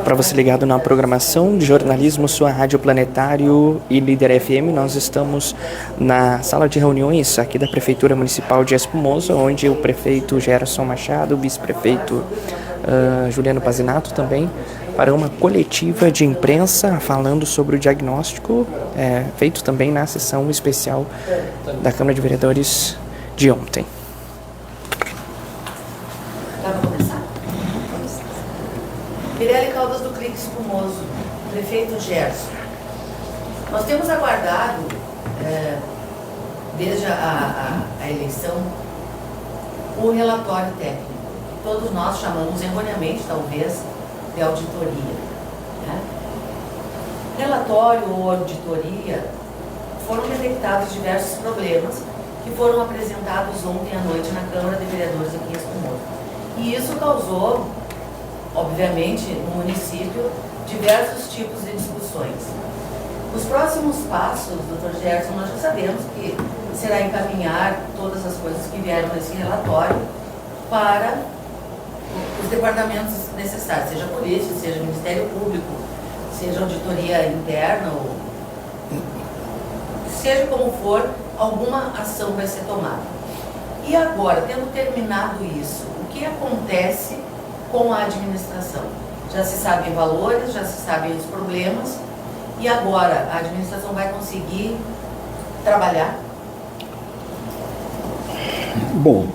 Para você ligado na programação de jornalismo, sua Rádio Planetário e Líder FM, nós estamos na sala de reuniões aqui da Prefeitura Municipal de Espumoso, onde o prefeito Gerson Machado, o vice-prefeito Juliano Pazinato também, para uma coletiva de imprensa falando sobre o diagnóstico feito também na sessão especial da Câmara de Vereadores de ontem. Vamos começar? Mirelle Caldas do CRIC Espumoso, prefeito Gerson. Nós temos aguardado, desde a eleição, o relatório técnico, que todos nós chamamos erroneamente, talvez, de auditoria. Né? Relatório ou auditoria foram detectados diversos problemas que foram apresentados ontem à noite na Câmara de Vereadores aqui em Espumoso. E isso causou, obviamente, no município, diversos tipos de discussões. Os próximos passos, Dr. Gerson, nós já sabemos que será encaminhar todas as coisas que vieram nesse relatório para os departamentos necessários, seja polícia, seja Ministério Público, seja auditoria interna, ou seja como for, alguma ação vai ser tomada. E agora, tendo terminado isso, o que acontece com a administração? Já se sabem valores, já se sabem os problemas, e agora a administração vai conseguir trabalhar? Bom,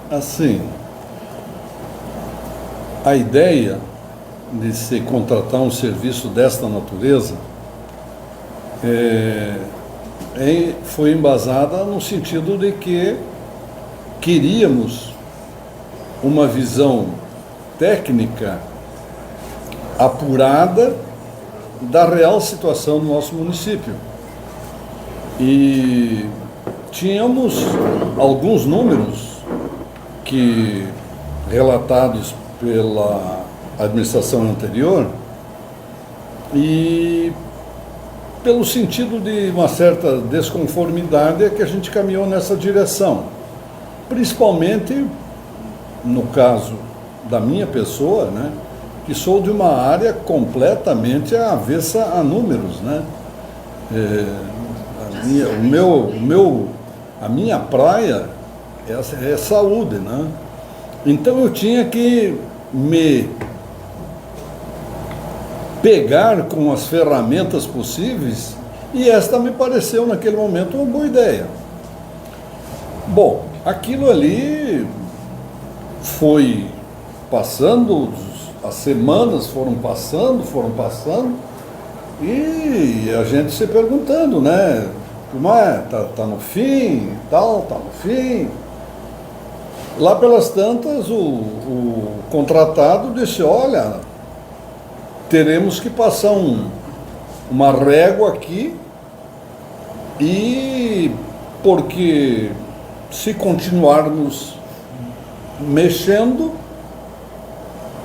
assim, a ideia de se contratar um serviço desta natureza foi embasada no sentido de que queríamos uma visão técnica apurada da real situação do nosso município. E tínhamos alguns números que, relatados pela administração anterior, e pelo sentido de uma certa desconformidade é que a gente caminhou nessa direção. Principalmente no caso da minha pessoa, né, que sou de uma área completamente avessa a números, né? A minha praia é saúde, né? Então eu tinha que me pegar com as ferramentas possíveis, e esta me pareceu naquele momento uma boa ideia. Bom, aquilo ali foi passando, as semanas foram passando, e a gente se perguntando, né? Mas tá no fim, tal, tá no fim. Lá pelas tantas, o contratado disse, olha, teremos que passar uma régua aqui, e porque se continuarmos mexendo,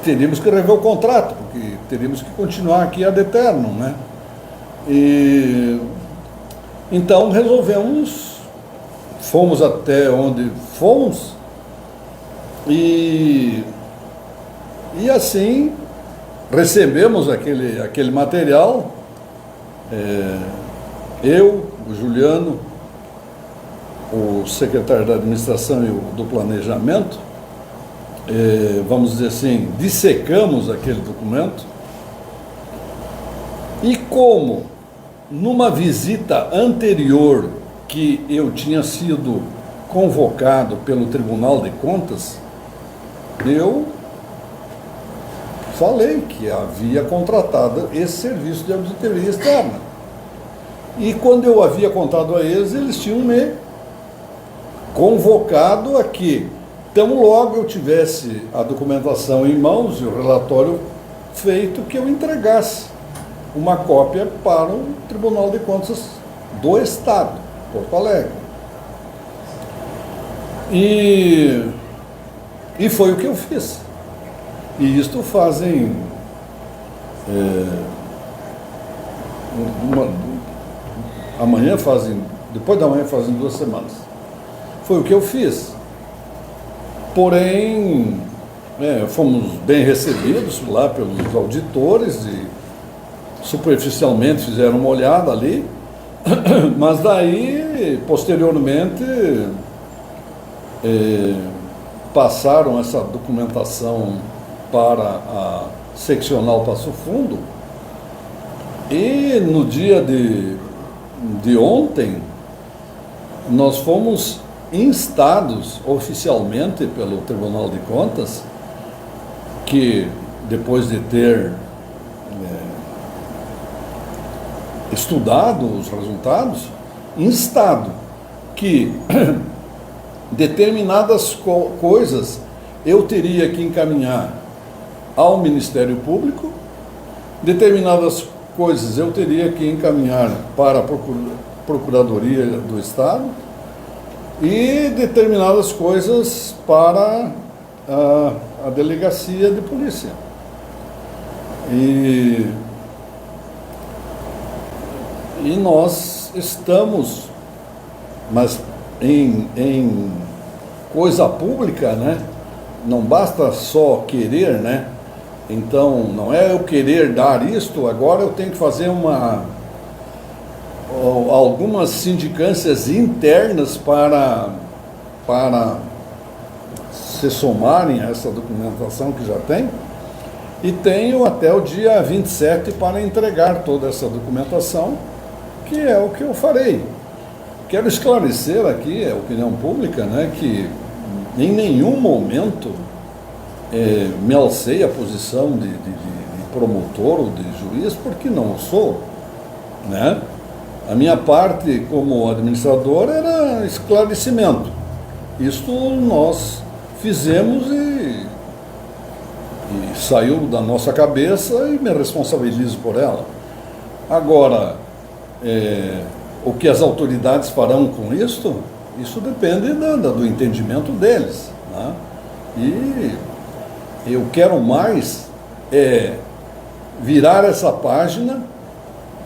teríamos que rever o contrato, porque teríamos que continuar aqui ad eternum, né? E então fomos até onde fomos, e assim recebemos aquele material, eu, o Juliano, o secretário da administração e o do planejamento, vamos dizer assim, dissecamos aquele documento, e como numa visita anterior que eu tinha sido convocado pelo Tribunal de Contas, eu falei que havia contratado esse serviço de auditoria externa. E quando eu havia contado a eles tinham me convocado aqui. Então, logo eu tivesse a documentação em mãos e o relatório feito, que eu entregasse uma cópia para o Tribunal de Contas do Estado, Porto Alegre. E foi o que eu fiz. E isto fazem depois da manhã fazem 2 semanas. Foi o que eu fiz. Porém, fomos bem recebidos lá pelos auditores e superficialmente fizeram uma olhada ali, mas daí, posteriormente, passaram essa documentação para a seccional Passo Fundo, e no dia de ontem nós fomos instados oficialmente pelo Tribunal de Contas, que depois de ter estudado os resultados, instado que determinadas coisas eu teria que encaminhar ao Ministério Público, determinadas coisas eu teria que encaminhar para a Procuradoria do Estado e determinadas coisas para a Delegacia de Polícia. E nós estamos, mas em coisa pública, né? Não basta só querer, né? Então, não é eu querer dar isto, agora eu tenho que fazer algumas sindicâncias internas para se somarem a essa documentação que já tem, e tenho até o dia 27 para entregar toda essa documentação, que é o que eu farei. Quero esclarecer aqui a opinião pública, né, que em nenhum momento me alcei a posição de promotor ou de juiz, porque não sou, né? A minha parte como administrador era esclarecimento. Isto nós fizemos e saiu da nossa cabeça e me responsabilizo por ela. Agora, o que as autoridades farão com isso depende do entendimento deles, né? E eu quero mais virar essa página,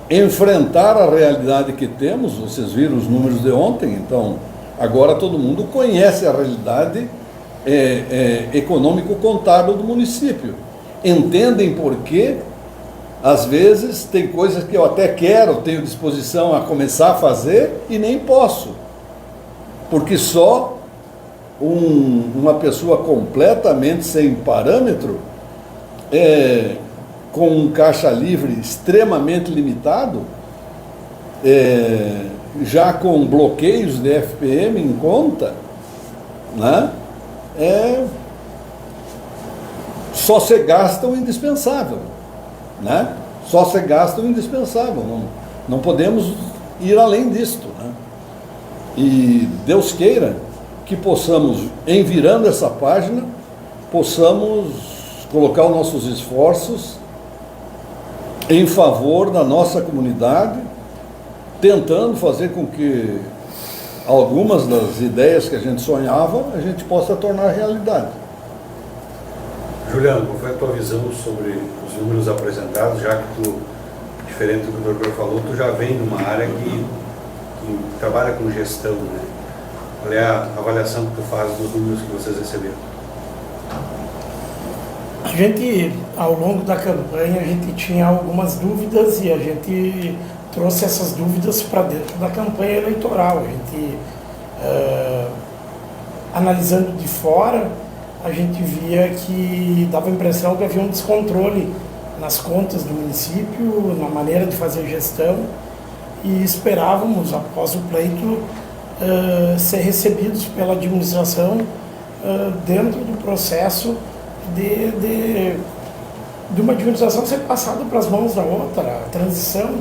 enfrentar a realidade que temos. Vocês viram os números de ontem, então agora todo mundo conhece a realidade econômico-contábil do município. Entendem por quê? Às vezes tem coisas que eu até tenho disposição a começar a fazer e nem posso, porque só uma pessoa completamente sem parâmetro, com um caixa livre extremamente limitado, já com bloqueios de FPM em conta, né? Só se gasta o indispensável, né? Só se gasta o indispensável, não podemos ir além disto, né? E Deus queira que possamos, em virando essa página, possamos colocar os nossos esforços em favor da nossa comunidade, tentando fazer com que algumas das ideias que a gente sonhava, a gente possa tornar realidade. Juliano, qual foi a tua visão sobre os números apresentados, já que tu, diferente do que o doutor falou, tu já vem numa área que trabalha com gestão, né? Qual é a avaliação que tu faz dos números que vocês receberam? A gente, ao longo da campanha, a gente tinha algumas dúvidas e a gente trouxe essas dúvidas para dentro da campanha eleitoral. A gente, analisando de fora, a gente via que dava a impressão que havia um descontrole nas contas do município, na maneira de fazer gestão, e esperávamos, após o pleito, ser recebidos pela administração dentro do processo de uma administração ser passada para as mãos da outra. A transição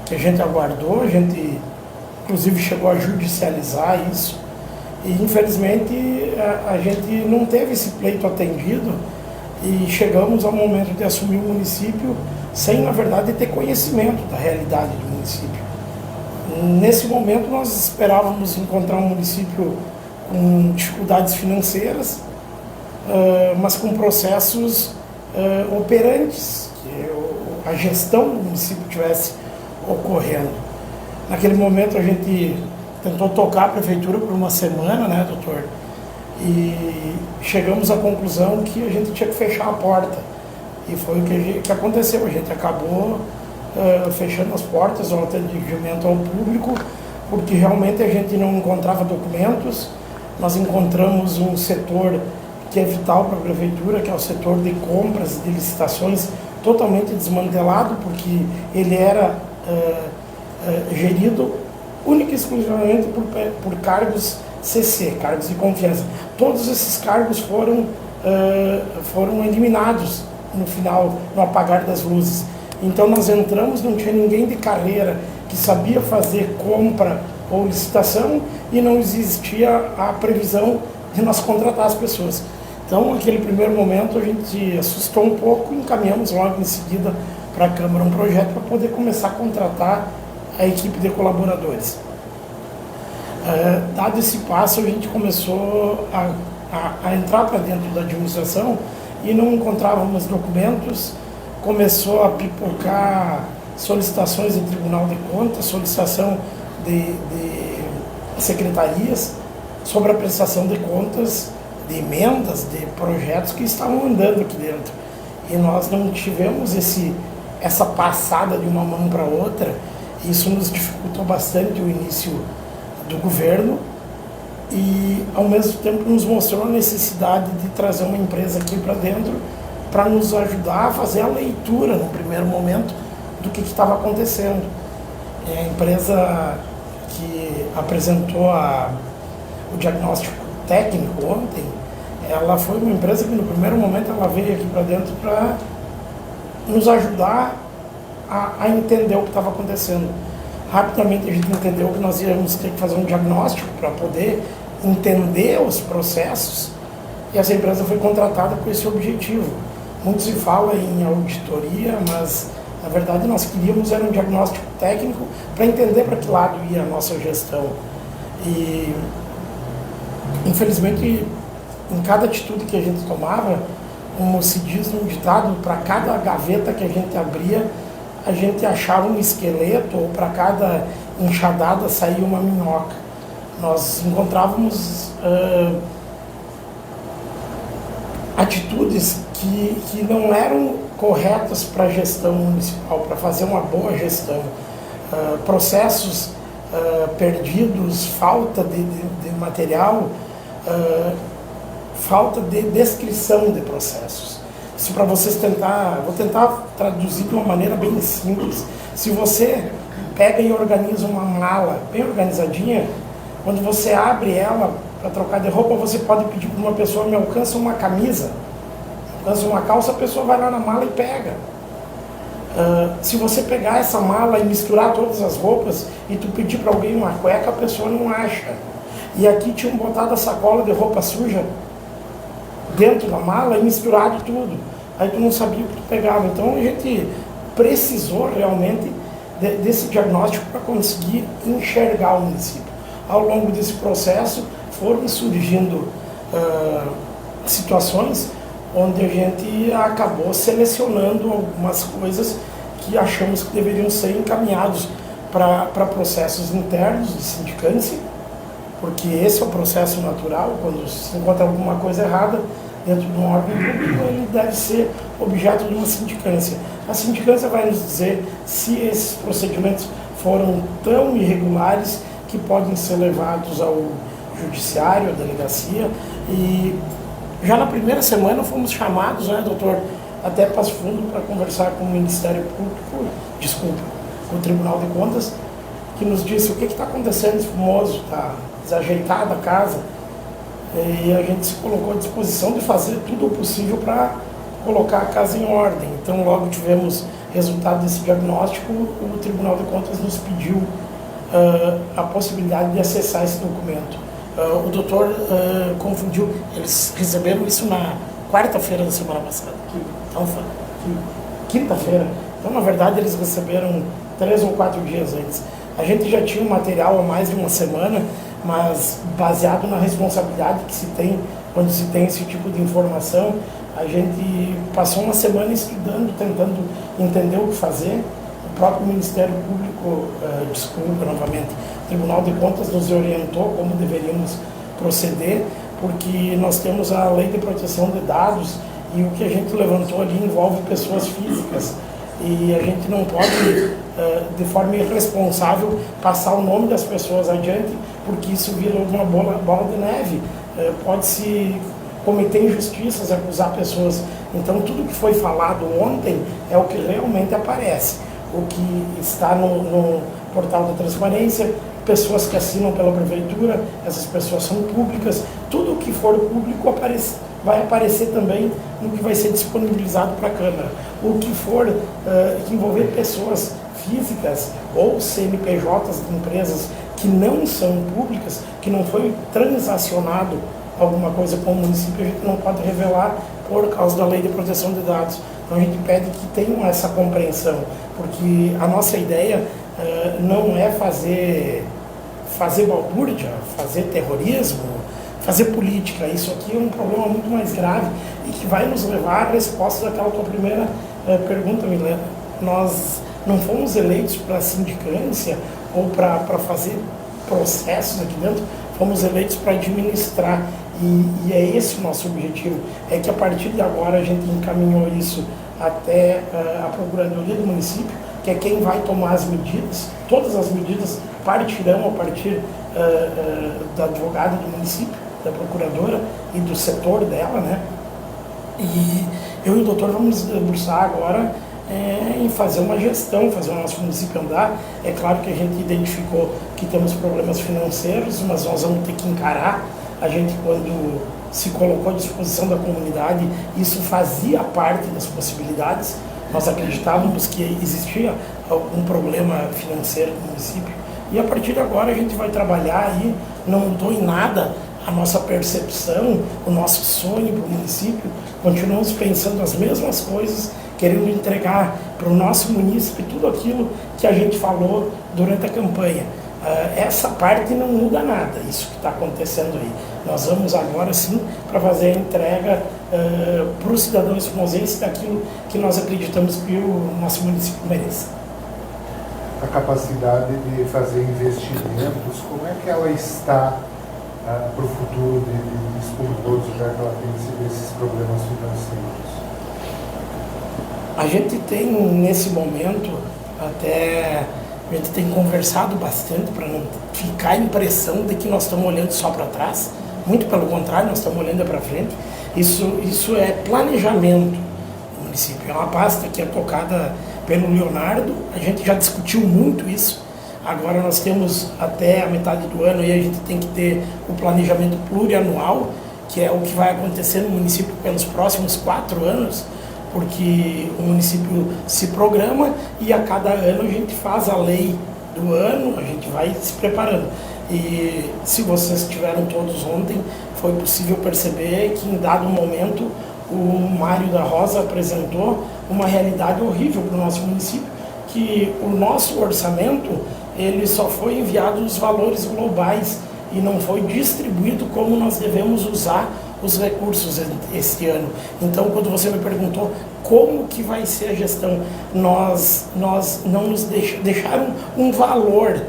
que a gente aguardou, a gente inclusive chegou a judicializar isso, e infelizmente a gente não teve esse pleito atendido e chegamos ao momento de assumir o município sem, na verdade, ter conhecimento da realidade do município. Nesse momento nós esperávamos encontrar um município com dificuldades financeiras, mas com processos operantes, que a gestão do município tivesse ocorrendo. Naquele momento a gente tentou tocar a prefeitura por uma semana, né, doutor? E chegamos à conclusão que a gente tinha que fechar a porta. E foi o que aconteceu. A gente acabou fechando as portas ao atendimento ao público, porque realmente a gente não encontrava documentos. Nós encontramos um setor que é vital para a prefeitura, que é o setor de compras e de licitações, totalmente desmantelado, porque ele era gerido única e exclusivamente por cargos CC, cargos de confiança. Todos esses cargos foram eliminados no final, no apagar das luzes. Então nós entramos, não tinha ninguém de carreira que sabia fazer compra ou licitação e não existia a previsão de nós contratar as pessoas. Então, naquele primeiro momento, a gente assustou um pouco e encaminhamos logo em seguida para a Câmara um projeto para poder começar a contratar a equipe de colaboradores. Dado esse passo, a gente começou a entrar para dentro da administração e não encontrávamos documentos, começou a pipocar solicitações do Tribunal de Contas, solicitação de secretarias sobre a prestação de contas, de emendas, de projetos que estavam andando aqui dentro. E nós não tivemos essa passada de uma mão para outra. Isso nos dificultou bastante o início do governo e, ao mesmo tempo, nos mostrou a necessidade de trazer uma empresa aqui para dentro para nos ajudar a fazer a leitura, no primeiro momento, do que estava acontecendo. A empresa que apresentou o diagnóstico técnico ontem, ela foi uma empresa que no primeiro momento ela veio aqui para dentro para nos ajudar a entender o que estava acontecendo. Rapidamente a gente entendeu que nós íamos ter que fazer um diagnóstico para poder entender os processos e essa empresa foi contratada com esse objetivo. Muito se fala em auditoria, mas na verdade nós queríamos era um diagnóstico técnico para entender para que lado ia a nossa gestão. E infelizmente, em cada atitude que a gente tomava, como se diz num ditado, para cada gaveta que a gente abria, a gente achava um esqueleto, ou para cada enxadada saía uma minhoca. Nós encontrávamos atitudes que não eram corretas para a gestão municipal, para fazer uma boa gestão. Processos perdidos, falta de material, falta de descrição de processos. Isso para vocês vou tentar traduzir de uma maneira bem simples. Se você pega e organiza uma mala bem organizadinha, quando você abre ela para trocar de roupa, você pode pedir para uma pessoa, me alcança uma camisa, alcança uma calça, a pessoa vai lá na mala e pega. Se você pegar essa mala e misturar todas as roupas e tu pedir para alguém uma cueca, a pessoa não acha. E aqui tinham botado a sacola de roupa suja dentro da mala e misturado tudo. Aí tu não sabia o que tu pegava. Então a gente precisou realmente desse diagnóstico para conseguir enxergar o município. Ao longo desse processo foram surgindo situações onde a gente acabou selecionando algumas coisas que achamos que deveriam ser encaminhados para processos internos de sindicância, porque esse é o processo natural. Quando se encontra alguma coisa errada dentro de um órgão público, ele deve ser objeto de uma sindicância. A sindicância vai nos dizer se esses procedimentos foram tão irregulares que podem ser levados ao judiciário, à delegacia. E já na primeira semana fomos chamados, doutor, até Passo Fundo para conversar com o Ministério Público, com o Tribunal de Contas, que nos disse o que está acontecendo nesse Formoso, está desajeitada a casa, e a gente se colocou à disposição de fazer tudo o possível para colocar a casa em ordem. Então, logo tivemos resultado desse diagnóstico, o Tribunal de Contas nos pediu a possibilidade de acessar esse documento. O doutor confundiu, eles receberam isso na quarta-feira da semana passada. Então, quinta-feira. Então, na verdade, eles receberam 3 ou 4 dias antes. A gente já tinha um material há mais de uma semana, mas baseado na responsabilidade que se tem quando se tem esse tipo de informação, a gente passou uma semana estudando, tentando entender o que fazer. O próprio Ministério Público, desculpa novamente, o Tribunal de Contas nos orientou como deveríamos proceder, porque nós temos a Lei de Proteção de Dados e o que a gente levantou ali envolve pessoas físicas e a gente não pode, de forma irresponsável, passar o nome das pessoas adiante, porque isso vira uma bola de neve. Pode-se cometer injustiças, acusar pessoas. Então, tudo que foi falado ontem é o que realmente aparece. O que está no portal da transparência, pessoas que assinam pela prefeitura, essas pessoas são públicas. Tudo que for público vai aparecer também no que vai ser disponibilizado para a Câmara. O que for que envolver pessoas físicas ou CNPJs de empresas que não são públicas, que não foi transacionado alguma coisa com o município, a gente não pode revelar por causa da Lei de Proteção de Dados. Então a gente pede que tenham essa compreensão, porque a nossa ideia não é fazer balbúrdia, fazer terrorismo, fazer política. Isso aqui é um problema muito mais grave e que vai nos levar à resposta daquela tua primeira pergunta, Milena. Nós não fomos eleitos para sindicância ou para fazer processos aqui dentro, fomos eleitos para administrar. E é esse o nosso objetivo, é que a partir de agora a gente encaminhou isso até a Procuradoria do município, que é quem vai tomar as medidas. Todas as medidas partirão a partir da advogada do município, da procuradora e do setor dela, né? E eu e o doutor vamos debruçar agora em fazer uma gestão, fazer o nosso município andar. É claro que a gente identificou que temos problemas financeiros, mas nós vamos ter que encarar. A gente, quando se colocou à disposição da comunidade, isso fazia parte das possibilidades. Nós acreditávamos que existia algum problema financeiro no município. E a partir de agora a gente vai trabalhar aí, não mudou em nada a nossa percepção, o nosso sonho para o município. Continuamos pensando as mesmas coisas, querendo entregar para o nosso município tudo aquilo que a gente falou durante a campanha. Essa parte não muda nada, isso que está acontecendo aí. Nós vamos agora sim para fazer a entrega para o cidadão espumosense daquilo que nós acreditamos que o nosso município merece. A capacidade de fazer investimentos, como é que ela está para o futuro de Espumoso, já que ela tem esses problemas financeiros? A gente tem, nesse momento, a gente tem conversado bastante para não ficar a impressão de que nós estamos olhando só para trás. Muito pelo contrário, nós estamos olhando para frente. Isso é planejamento do município. É uma pasta que é tocada pelo Leonardo. A gente já discutiu muito isso. Agora nós temos até a metade do ano e a gente tem que ter o planejamento plurianual, que é o que vai acontecer no município pelos próximos 4 anos. Porque o município se programa e a cada ano a gente faz a lei do ano, a gente vai se preparando. E se vocês estiveram todos ontem, foi possível perceber que em dado momento o Mário da Rosa apresentou uma realidade horrível para o nosso município, que o nosso orçamento ele só foi enviado os valores globais e não foi distribuído como nós devemos usar os recursos este ano. Então, quando você me perguntou como que vai ser a gestão, nós não nos deixaram um valor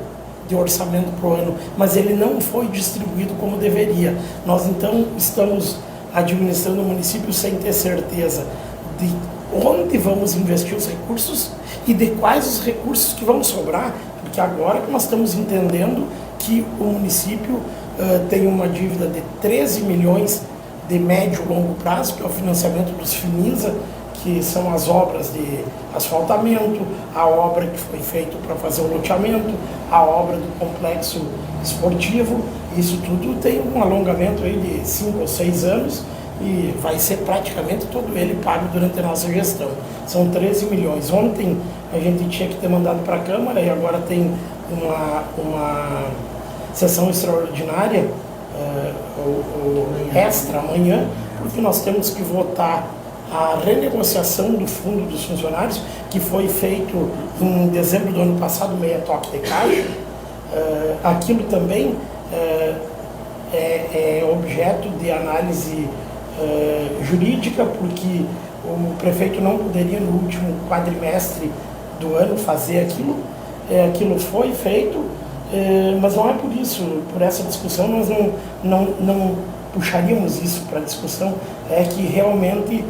de orçamento para o ano, mas ele não foi distribuído como deveria. Nós, então, estamos administrando o município sem ter certeza de onde vamos investir os recursos e de quais os recursos que vão sobrar, porque agora que nós estamos entendendo que o município tem uma dívida de 13 milhões de médio e longo prazo, que é o financiamento dos FINISA, que são as obras de asfaltamento, a obra que foi feita para fazer o loteamento, a obra do complexo esportivo. Isso tudo tem um alongamento aí de 5 ou 6 anos e vai ser praticamente todo ele pago durante a nossa gestão. São 13 milhões. Ontem a gente tinha que ter mandado para a Câmara e agora tem uma sessão extraordinária, extra amanhã, porque nós temos que votar a renegociação do fundo dos funcionários, que foi feito em dezembro do ano passado, meia toque de caixa. Aquilo também é objeto de análise jurídica, porque o prefeito não poderia no último quadrimestre do ano fazer aquilo. Aquilo foi feito, mas não é por isso, por essa discussão, nós não puxaríamos isso para discussão é que realmente,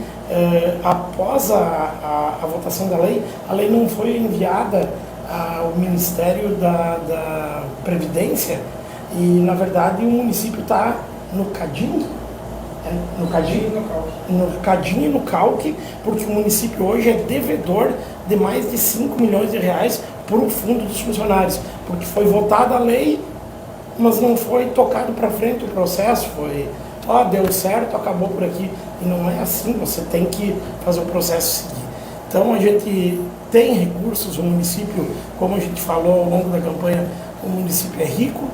após a votação da lei, a lei não foi enviada ao Ministério da Previdência e, na verdade, o município está no cadinho, no cadinho e no calque, porque o município hoje é devedor de mais de 5 milhões de reais para o fundo dos funcionários, porque foi votada a lei, mas não foi tocado para frente o processo, foi, deu certo, acabou por aqui, e não é assim, você tem que fazer o processo seguir. Então a gente tem recursos, o município, como a gente falou ao longo da campanha, o município é rico,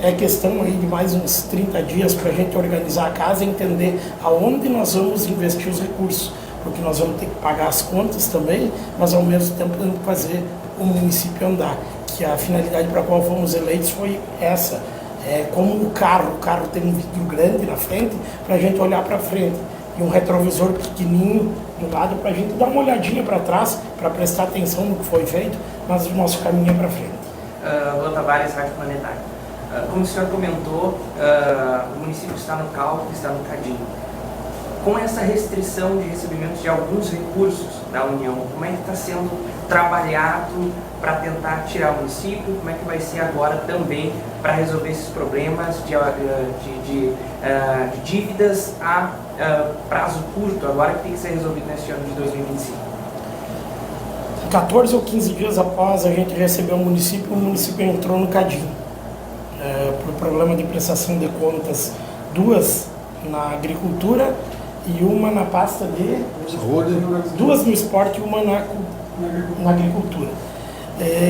é questão aí de mais uns 30 dias para a gente organizar a casa e entender aonde nós vamos investir os recursos, porque nós vamos ter que pagar as contas também, mas ao mesmo tempo temos que fazer o município andar, que a finalidade para a qual fomos eleitos foi essa, como o carro tem um vidro grande na frente, para a gente olhar para frente, e um retrovisor pequenininho do lado para a gente dar uma olhadinha para trás, para prestar atenção no que foi feito, mas o nosso caminho é para frente. Luan Tavares, Rádio Planetário. Como o senhor comentou, o município está no calque, está no cadinho. Com essa restrição de recebimento de alguns recursos da União, como é que está sendo trabalhado para tentar tirar o município? Como é que vai ser agora também para resolver esses problemas de dívidas a prazo curto, agora que tem que ser resolvido neste ano de 2025? 14 ou 15 dias após a gente receber o município entrou no cadinho. Por problema de prestação de contas, 2 na agricultura e uma na pasta de saúde, 2 no esporte e uma na agricultura.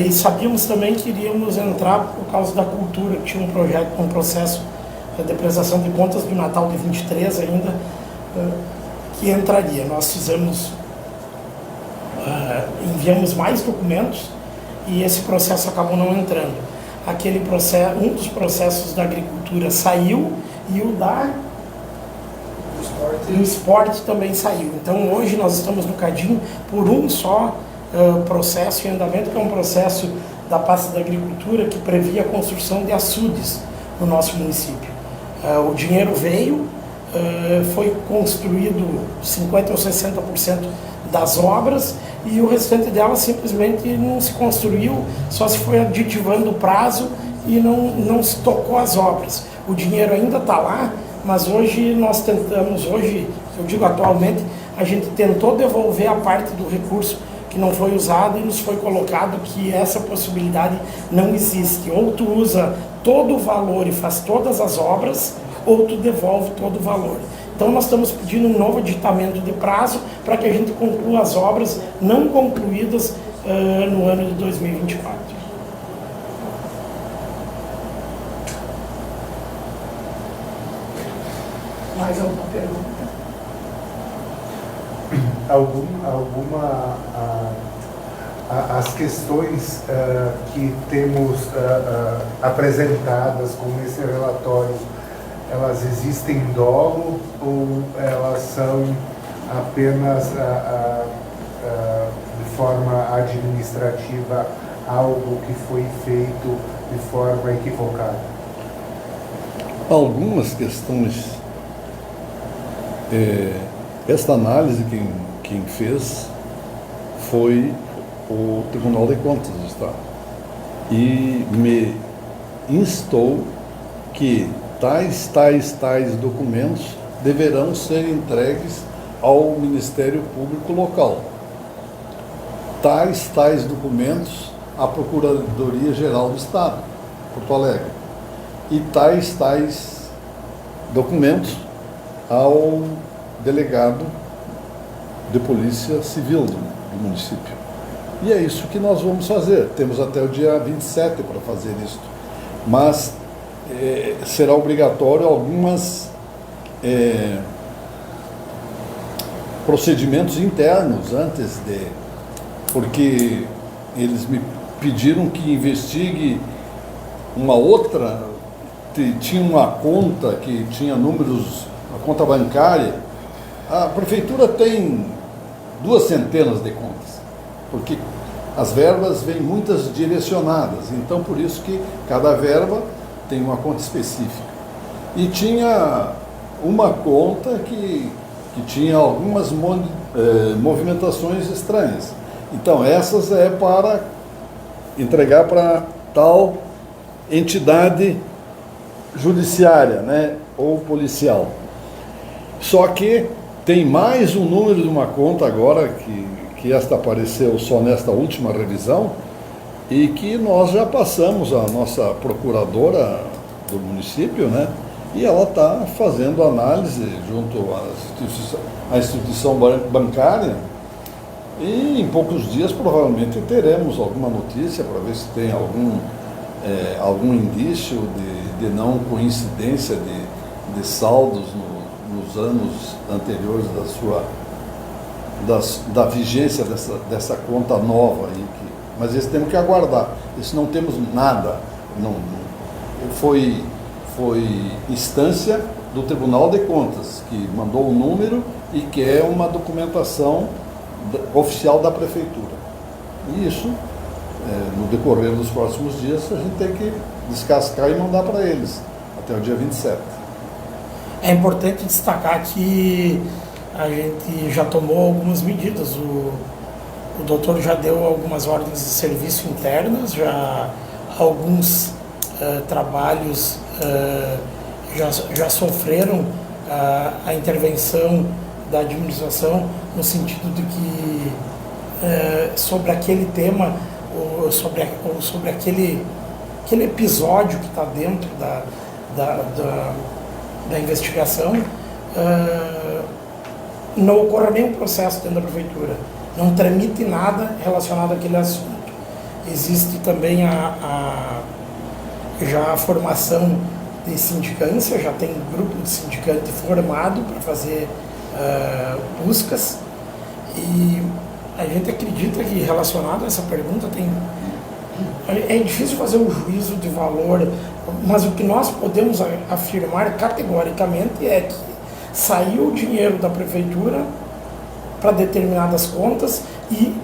E sabíamos também que iríamos entrar por causa da cultura, que tinha um processo de prestação de contas do Natal de 23 ainda, que entraria. Nós enviamos mais documentos e esse processo acabou não entrando. Aquele processo, um dos processos da agricultura saiu e o do esporte também saiu. Então hoje nós estamos no cadinho por um só processo em andamento, que é um processo da pasta da agricultura que previa a construção de açudes no nosso município. O dinheiro veio, foi construído 50% ou 60% das obras e o restante delas simplesmente não se construiu, só se foi aditivando o prazo e não se tocou as obras. O dinheiro ainda está lá, mas hoje nós tentamos, eu digo atualmente, a gente tentou devolver a parte do recurso que não foi usado e nos foi colocado que essa possibilidade não existe. Ou tu usa todo o valor e faz todas as obras, ou tu devolve todo o valor. Então nós estamos pedindo um novo aditamento de prazo para que a gente conclua as obras não concluídas no ano de 2024. Mais alguma pergunta? As questões que temos apresentadas com esse relatório, elas existem em dolo ou elas são apenas de forma administrativa algo que foi feito de forma equivocada? Algumas questões, esta análise quem fez foi o Tribunal de Contas do Estado e me instou que tais documentos deverão ser entregues ao Ministério Público local. Tais documentos à Procuradoria Geral do Estado, Porto Alegre. E tais documentos ao delegado de Polícia Civil do município. E é isso que nós vamos fazer. Temos até o dia 27 para fazer isso. Mas será obrigatório alguns procedimentos internos antes porque eles me pediram que investigue uma outra, tinha uma conta que tinha números, a conta bancária. A prefeitura tem 200 de contas, porque as verbas vêm muitas direcionadas, então por isso que cada verba tem uma conta específica. E tinha uma conta que tinha algumas movimentações estranhas. Então, essas é para entregar para tal entidade judiciária, né, ou policial. Só que tem mais um número de uma conta agora, que esta apareceu só nesta última revisão, e que nós já passamos a nossa procuradora do município, né, e ela está fazendo análise junto à instituição bancária, e em poucos dias provavelmente teremos alguma notícia para ver se tem algum indício de não coincidência de saldos nos anos anteriores da vigência dessa conta nova aí, mas isso temos que aguardar. Isso não temos nada, foi instância do Tribunal de Contas que mandou o número e que é uma documentação oficial da prefeitura. E isso, no decorrer dos próximos dias, a gente tem que descascar e mandar para eles até o dia 27. É importante destacar que a gente já tomou algumas medidas. O doutor já deu algumas ordens de serviço internas, já alguns trabalhos já sofreram a intervenção da administração, no sentido de que sobre aquele tema, sobre aquele episódio que está dentro da investigação, não ocorra nenhum processo dentro da prefeitura, não tramite nada relacionado àquele assunto. Existe também já a formação de sindicância, já tem grupo de sindicante formado para fazer buscas, e a gente acredita que, relacionado a essa pergunta, é difícil fazer um juízo de valor, mas o que nós podemos afirmar categoricamente é que saiu o dinheiro da prefeitura para determinadas contas e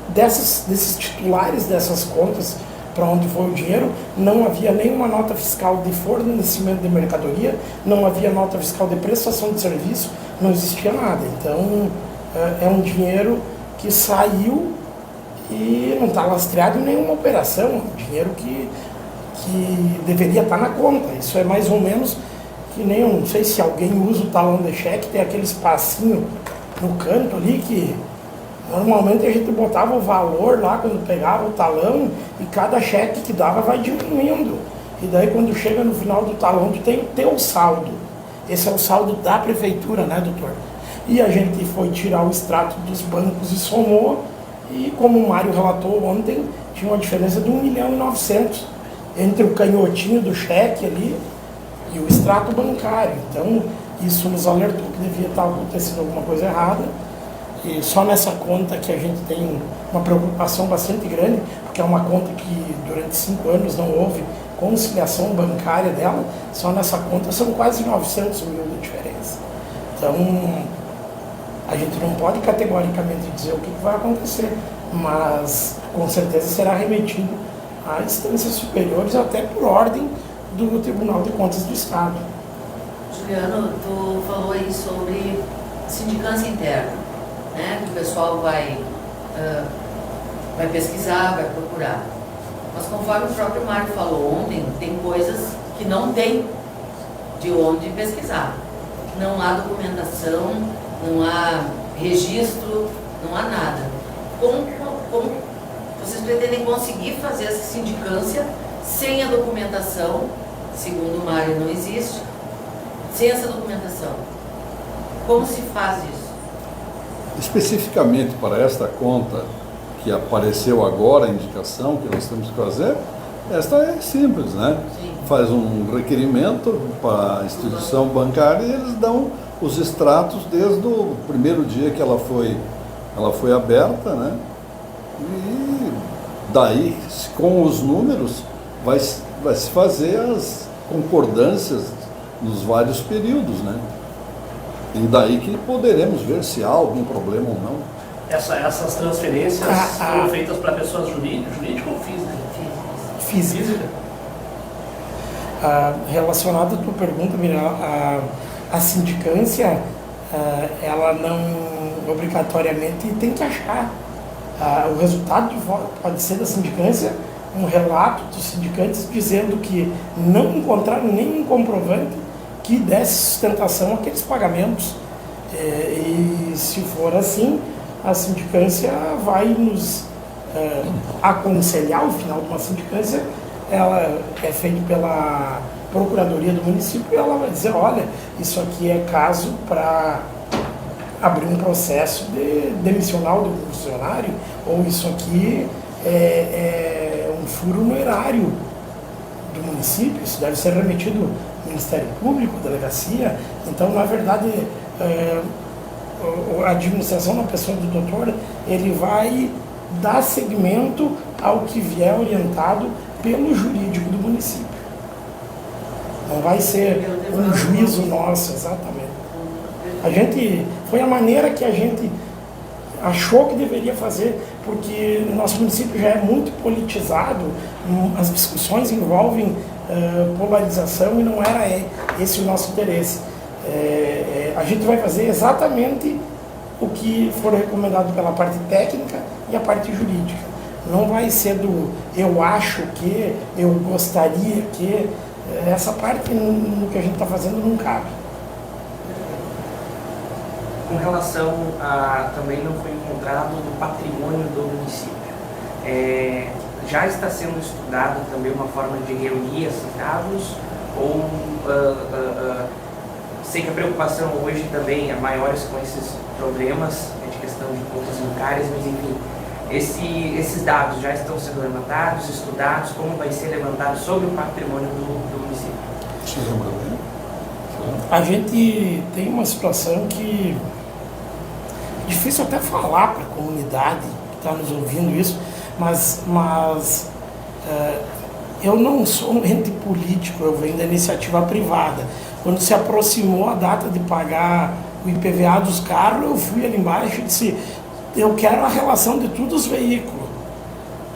desses titulares dessas contas, para onde foi o dinheiro, não havia nenhuma nota fiscal de fornecimento de mercadoria, não havia nota fiscal de prestação de serviço, não existia nada. Então, é um dinheiro que saiu e não está lastreado em nenhuma operação, é um dinheiro que deveria estar na conta. Isso é mais ou menos que nem, eu não sei se alguém usa o talão de cheque, tem aquele espacinho no canto ali que normalmente a gente botava o valor lá quando pegava o talão e cada cheque que dava vai diminuindo. E daí quando chega no final do talão tu tem o teu saldo. Esse é o saldo da prefeitura, né, doutor? E a gente foi tirar o extrato dos bancos e somou, e como o Mário relatou ontem, tinha uma diferença de 1.900.000 entre o canhotinho do cheque ali e o extrato bancário. Então isso nos alertou que devia estar acontecendo alguma coisa errada. E só nessa conta que a gente tem uma preocupação bastante grande, porque é uma conta que durante 5 anos não houve conciliação bancária dela, só nessa conta são quase 900 mil de diferença. Então, a gente não pode categoricamente dizer o que vai acontecer, mas com certeza será remetido a instâncias superiores, até por ordem do Tribunal de Contas do Estado. Juliano, tu falou aí sobre sindicância interna, né? Que o pessoal vai pesquisar, vai procurar. Mas conforme o próprio Mário falou ontem, tem coisas que não tem de onde pesquisar. Não há documentação, não há registro, não há nada. Como vocês pretendem conseguir fazer essa sindicância sem a documentação? Segundo o Mário, não existe. Sem essa documentação. Como se faz isso? Especificamente para esta conta que apareceu agora, a indicação que nós temos que fazer, esta é simples, né? Sim. Faz um requerimento para a instituição bancária e eles dão os extratos desde o primeiro dia que ela foi aberta, né? E daí, com os números, vai se fazer as concordâncias nos vários períodos, né? E daí que poderemos ver se há algum problema ou não. Essas transferências são feitas para pessoas jurídicas ou físicas? Física. Relacionado à tua pergunta, Miriam, a sindicância, ela não obrigatoriamente tem que achar. O resultado pode ser da sindicância um relato dos sindicantes dizendo que não encontraram nenhum comprovante que desse sustentação àqueles pagamentos. E se for assim, a sindicância vai nos aconselhar. O final de uma sindicância, ela é feita pela Procuradoria do município e ela vai dizer, olha, isso aqui é caso para abrir um processo demissional do funcionário, ou isso aqui é um furo no erário do município, isso deve ser remetido ao Ministério Público, à delegacia. Então, na verdade, a administração, na pessoa do doutor, ele vai dar seguimento ao que vier orientado pelo jurídico do município. Não vai ser um juízo nosso, exatamente. Foi a maneira que a gente achou que deveria fazer, porque o nosso município já é muito politizado, as discussões envolvem polarização e não era esse o nosso interesse. A gente vai fazer exatamente o que for recomendado pela parte técnica e a parte jurídica. Não vai ser do eu acho que, eu gostaria que, essa parte no que a gente está fazendo não cabe. Com relação a também não foi encontrado no patrimônio do município, já está sendo estudado também uma forma de reunir esses dados ou sei que a preocupação hoje também é maiores com esses problemas de questão de contas bancárias, mas enfim, esses dados já estão sendo levantados, estudados, como vai ser levantado sobre o patrimônio do município? A gente tem uma situação que é difícil até falar para a comunidade que está nos ouvindo isso, mas eu não sou um ente político, eu venho da iniciativa privada. Quando se aproximou a data de pagar o IPVA dos carros, eu fui ali embaixo e disse, eu quero a relação de todos os veículos.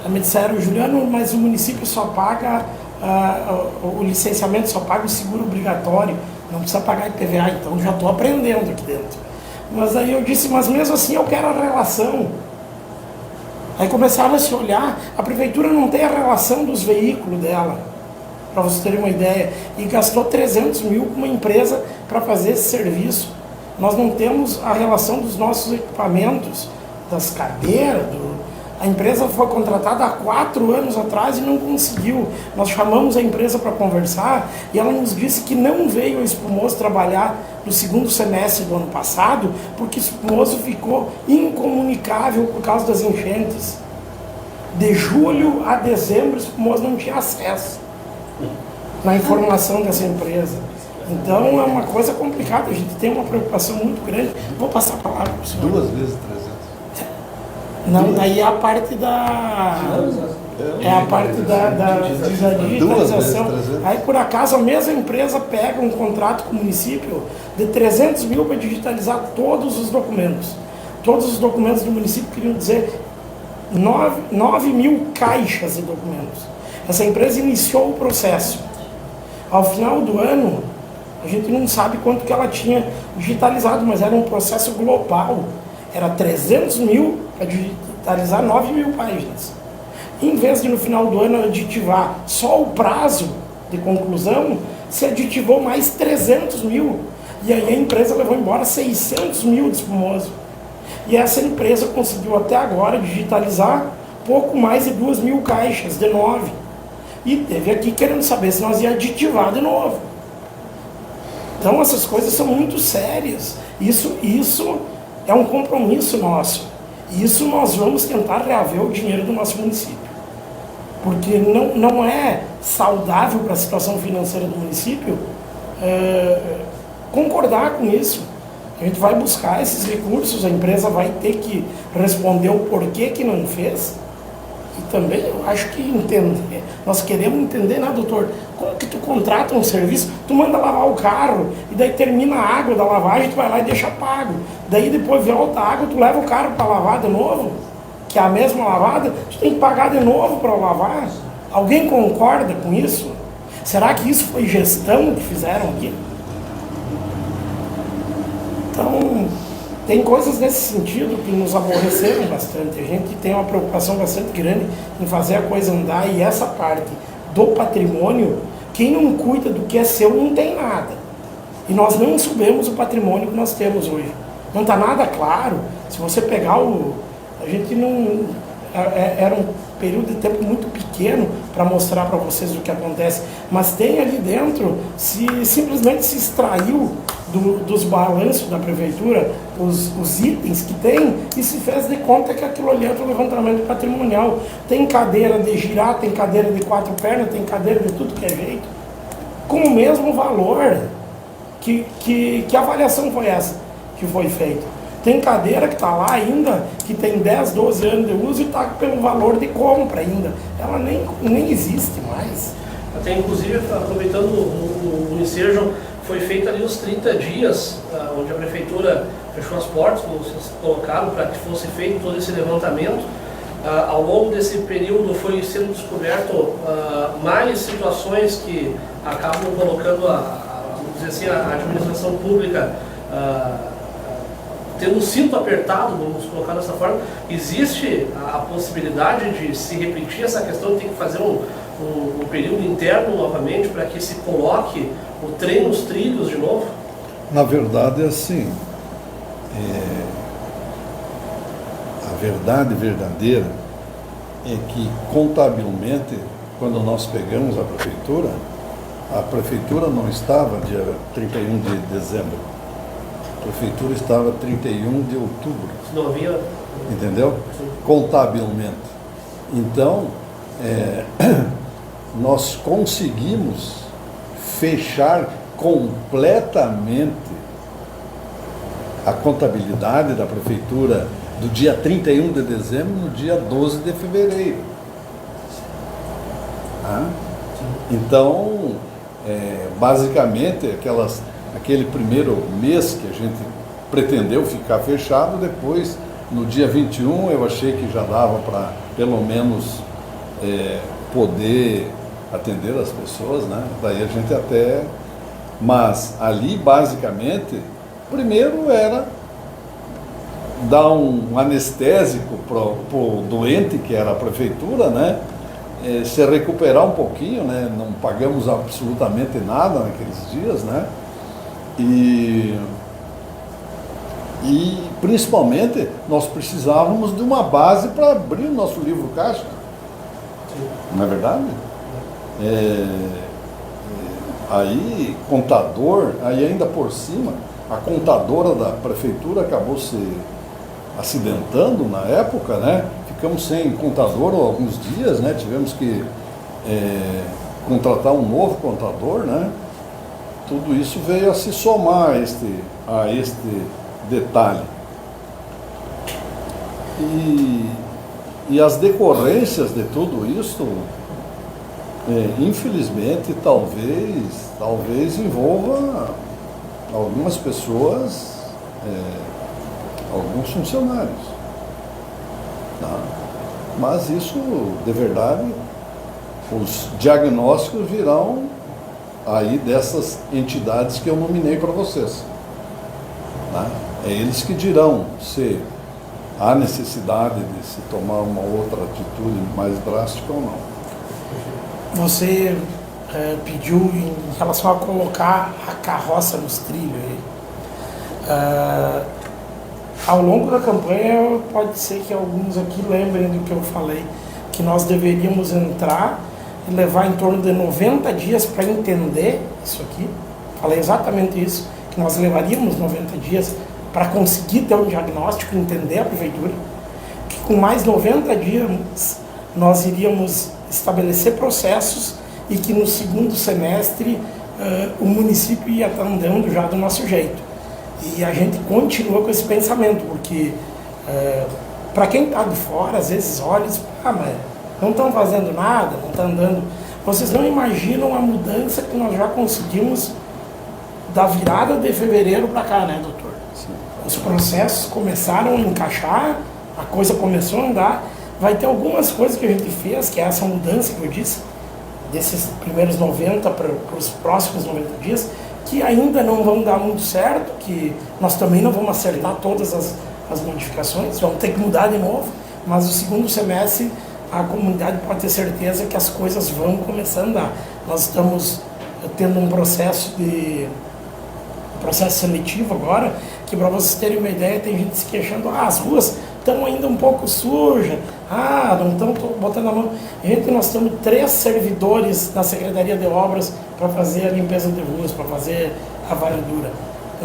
Aí me disseram, Juliano, mas o município só paga o licenciamento, só paga o seguro obrigatório, não precisa pagar IPVA, então já estou aprendendo aqui dentro. Mas aí eu disse, mas mesmo assim eu quero a relação. Aí começaram a se olhar, a prefeitura não tem a relação dos veículos dela, para vocês terem uma ideia, e gastou 300 mil com uma empresa para fazer esse serviço. Nós não temos a relação dos nossos equipamentos, das cadeiras, a empresa foi contratada há 4 anos atrás e não conseguiu. Nós chamamos a empresa para conversar e ela nos disse que não veio a Espumoso trabalhar no segundo semestre do ano passado porque Espumoso ficou incomunicável por causa das enchentes. De julho a dezembro, Espumoso não tinha acesso na informação dessa empresa. Então é uma coisa complicada, a gente tem uma preocupação muito grande. Vou passar a palavra para o senhor. 2 vezes 300. Não, daí é a parte da digitalização. Aí por acaso a mesma empresa pega um contrato com o município de 300 mil para digitalizar todos os documentos. Todos os documentos do município queriam dizer 9 mil caixas de documentos. Essa empresa iniciou o processo. Ao final do ano, a gente não sabe quanto que ela tinha digitalizado, mas era um processo global. Era 300 mil para digitalizar 9 mil páginas. Em vez de no final do ano aditivar só o prazo de conclusão, se aditivou mais 300 mil. E aí a empresa levou embora 600 mil de Espumoso. E essa empresa conseguiu até agora digitalizar pouco mais de 2 mil caixas, de 9. E teve aqui querendo saber se nós ia aditivar de novo. Então essas coisas são muito sérias. Isso é um compromisso nosso. Isso nós vamos tentar reaver o dinheiro do nosso município. Porque não é saudável para a situação financeira do município concordar com isso. A gente vai buscar esses recursos, a empresa vai ter que responder o porquê que não fez. E também eu acho que nós queremos entender, né, doutor? Como que tu contrata um serviço, tu manda lavar o carro, e daí termina a água da lavagem, tu vai lá e deixa pago. Daí depois volta a água, tu leva o carro para lavar de novo, que é a mesma lavada, tu tem que pagar de novo para lavar. Alguém concorda com isso? Será que isso foi gestão que fizeram aqui? Então, tem coisas nesse sentido que nos aborreceram bastante. A gente tem uma preocupação bastante grande em fazer a coisa andar, e essa parte do patrimônio, quem não cuida do que é seu não tem nada. E nós não subimos o patrimônio que nós temos hoje. Não está nada claro. Se você pegar a gente não... Era um período de tempo muito pequeno para mostrar para vocês o que acontece, mas tem ali dentro, simplesmente se extraiu dos balanços da prefeitura os itens que tem e se fez de conta que aquilo ali é o levantamento patrimonial. Tem cadeira de girar, tem cadeira de 4 pernas, tem cadeira de tudo que é jeito, com o mesmo valor. Que avaliação foi essa que foi feita? Tem cadeira que está lá ainda, que tem 10, 12 anos de uso e está pelo valor de compra ainda. Ela nem existe mais. Até inclusive, aproveitando o ensejo, foi feito ali os 30 dias, onde a prefeitura fechou as portas, como vocês colocaram, para que fosse feito todo esse levantamento. Ao longo desse período foi sendo descoberto mais situações que acabam colocando vamos dizer assim, a administração pública tendo um cinto apertado, vamos colocar dessa forma. Existe a possibilidade de se repetir essa questão, tem que fazer um período interno novamente para que se coloque o trem nos trilhos de novo? Na verdade é assim, a verdade verdadeira é que contabilmente, quando nós pegamos a prefeitura não estava dia 31 de dezembro. A prefeitura estava 31 de outubro. Não havia... Entendeu? Sim. Contabilmente. Então, nós conseguimos fechar completamente a contabilidade da prefeitura do dia 31 de dezembro no dia 12 de fevereiro. Então, basicamente, aquele primeiro mês que a gente pretendeu ficar fechado, depois, no dia 21, eu achei que já dava para, pelo menos, poder atender as pessoas, né? Daí a gente até... Mas ali, basicamente, primeiro era dar um anestésico para o doente, que era a prefeitura, né? Se recuperar um pouquinho, né? Não pagamos absolutamente nada naqueles dias, né? E principalmente nós precisávamos de uma base para abrir o nosso livro caixa. Não é verdade? Aí contador, aí ainda por cima, a contadora da prefeitura acabou se acidentando na época, né? Ficamos sem contador alguns dias, né? Tivemos que contratar um novo contador, né? Tudo isso veio a se somar a este detalhe. E as decorrências de tudo isso, infelizmente, talvez envolva algumas pessoas, alguns funcionários. Tá? Mas isso, de verdade, os diagnósticos virão aí dessas entidades que eu nominei para vocês. Tá? É eles que dirão se há necessidade de se tomar uma outra atitude mais drástica ou não. Você pediu em relação a colocar a carroça nos trilhos. Ao longo da campanha, pode ser que alguns aqui lembrem do que eu falei, que nós deveríamos entrar e levar em torno de 90 dias para entender isso aqui. Falei exatamente isso, que nós levaríamos 90 dias para conseguir ter um diagnóstico, entender a prefeitura, que com mais 90 dias nós iríamos estabelecer processos e que no segundo semestre o município ia estar andando já do nosso jeito. E a gente continua com esse pensamento, porque para quem está de fora, às vezes olha e diz, mas não estão fazendo nada, não estão andando. Vocês não imaginam a mudança que nós já conseguimos da virada de fevereiro para cá, né, doutor? Sim. Os processos começaram a encaixar, a coisa começou a andar. Vai ter algumas coisas que a gente fez, que é essa mudança que eu disse, desses primeiros 90 para os próximos 90 dias, que ainda não vão dar muito certo, que nós também não vamos acertar todas as modificações, vamos ter que mudar de novo, mas o segundo semestre a comunidade pode ter certeza que as coisas vão começar a andar. Nós estamos tendo um processo seletivo agora, que para vocês terem uma ideia, tem gente se queixando, as ruas estão ainda um pouco sujas, não estão botando a mão. Gente, nós temos 3 servidores na Secretaria de Obras para fazer a limpeza de ruas, para fazer a varredura.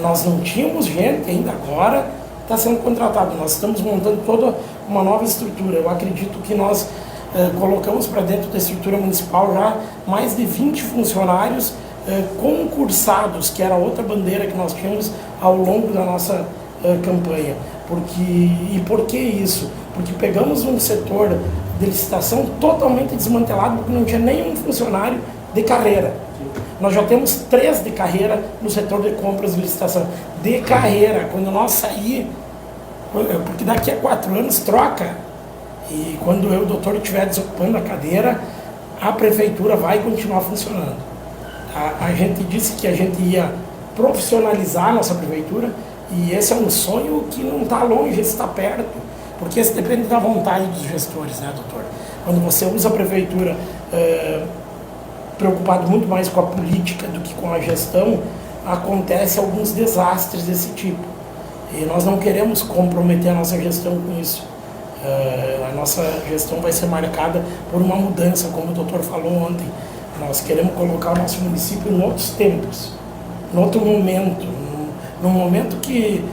Nós não tínhamos gente ainda, agora está sendo contratado. Nós estamos montando toda uma nova estrutura. Eu acredito que nós colocamos para dentro da estrutura municipal já mais de 20 funcionários concursados, que era outra bandeira que nós tínhamos ao longo da nossa campanha. E por que isso? Porque pegamos um setor de licitação totalmente desmantelado, porque não tinha nenhum funcionário de carreira. Nós já temos 3 de carreira no setor de compras e licitação. De carreira, quando nós sair, porque daqui a 4 anos troca, e quando eu, doutor, estiver desocupando a cadeira, a prefeitura vai continuar funcionando. A gente disse que a gente ia profissionalizar a nossa prefeitura, e esse é um sonho que não está longe, está perto, porque isso depende da vontade dos gestores, né, doutor? Quando você usa a prefeitura preocupado muito mais com a política do que com a gestão, acontece alguns desastres desse tipo. E nós não queremos comprometer a nossa gestão com isso. A nossa gestão vai ser marcada por uma mudança, como o doutor falou ontem. Nós queremos colocar o nosso município em outros tempos, em outro momento, num momento que,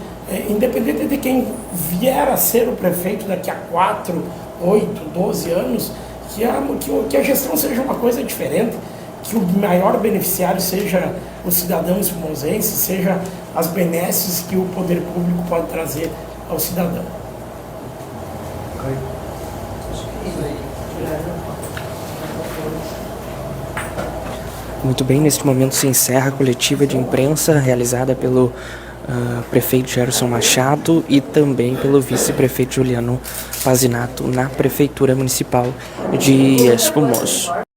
independente de quem vier a ser o prefeito daqui a 4, 8, 12 anos, que a gestão seja uma coisa diferente, que o maior beneficiário seja o cidadão espumosense, seja as benesses que o poder público pode trazer ao cidadão. Muito bem, neste momento se encerra a coletiva de imprensa realizada pelo prefeito Gerson Machado e também pelo vice-prefeito Juliano Pazinato na Prefeitura Municipal de Espumoso.